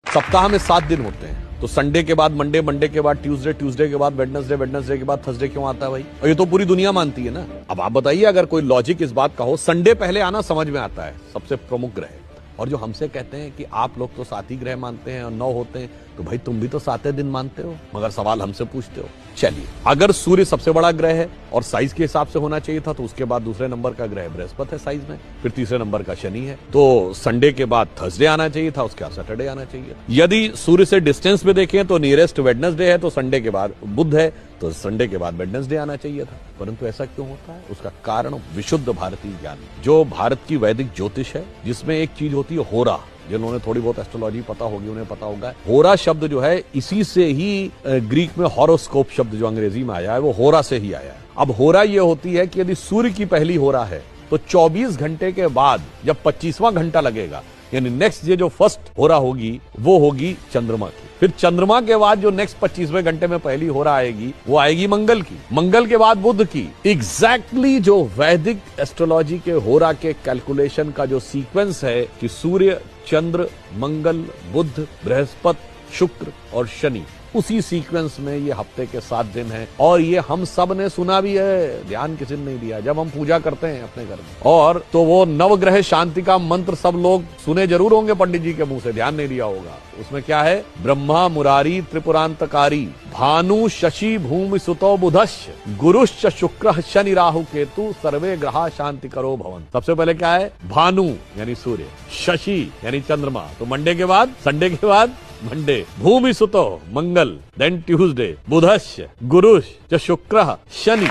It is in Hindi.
सप्ताह में 7 दिन होते हैं, तो संडे के बाद मंडे, मंडे के बाद ट्यूसडे, ट्यूसडे के बाद वेडनेसडे, वेडनेसडे के बाद थर्सडे क्यों आता है भाई? और ये तो पूरी दुनिया मानती है ना। अब आप बताइए, अगर कोई लॉजिक इस बात का हो, संडे पहले आना समझ में आता है, सबसे प्रमुख ग्रह। और जो हमसे कहते हैं कि आप लोग तो 7 ही ग्रह मानते हैं और 9 होते हैं, तो भाई तुम भी तो 7 दिन मानते हो, मगर सवाल हमसे पूछते हो। चलिए, अगर सूर्य सबसे बड़ा ग्रह है और साइज के हिसाब से होना चाहिए था, तो उसके बाद दूसरे नंबर का ग्रह बृहस्पति है साइज में, फिर तीसरे नंबर का शनि है, तो संडे के बाद थर्सडे आना चाहिए था, उसके बाद सैटरडे आना चाहिए। यदि सूर्य से डिस्टेंस में देखें तो नियरेस्ट वेडनेसडे है, तो संडे के बाद बुध है, तो संडे के बाद वेडनेसडे आना चाहिए था। परंतु ऐसा क्यों होता है? उसका कारण विशुद्ध भारतीय ज्ञान, जो भारत की वैदिक ज्योतिष है, जिसमें एक चीज होती है होरा। जिन्होंने थोड़ी बहुत एस्ट्रोलॉजी पता होगी उन्हें पता होगा, होरा शब्द जो है इसी से ही ग्रीक में हॉरोस्कोप शब्द जो अंग्रेजी में आया है वो होरा से ही आया है। अब होरा ये होती है कि यदि सूर्य की पहली होरा है तो 24 घंटे के बाद जब 25वां घंटा लगेगा, यानी नेक्स्ट ये जो फर्स्ट होरा होगी वो होगी चंद्रमा की। फिर चंद्रमा के बाद जो नेक्स्ट 25वें घंटे में पहली होरा आएगी वो आएगी मंगल की, मंगल के बाद बुध की। एग्जैक्टली जो वैदिक एस्ट्रोलॉजी के होरा के कैलकुलेशन का जो सीक्वेंस है कि सूर्य, चंद्र, मंगल, बुध, बृहस्पति, शुक्र और शनि, उसी सीक्वेंस में ये हफ्ते के 7 दिन हैं। और ये हम सब ने सुना भी है, ध्यान किसी ने नहीं दिया जब हम पूजा करते हैं अपने घर में। और तो वो नवग्रह शांति का मंत्र सब लोग सुने जरूर होंगे पंडित जी के मुंह से, ध्यान नहीं दिया होगा। उसमें क्या है? ब्रह्मा मुरारी त्रिपुरांतकारी, भानु शशि भूमि सुतो बुधश्च, गुरुश्च शुक्र शनि राहु केतु, सर्वे ग्रहा शांति करो भवन। सबसे पहले क्या है? भानु यानी सूर्य, शशि यानी चंद्रमा, तो मंडे के बाद, संडे के बाद मंडे, भूमि सुतो मंगल, देन ट्यूसडे, बुधश्च, गुरुश्च शुक्र शनि।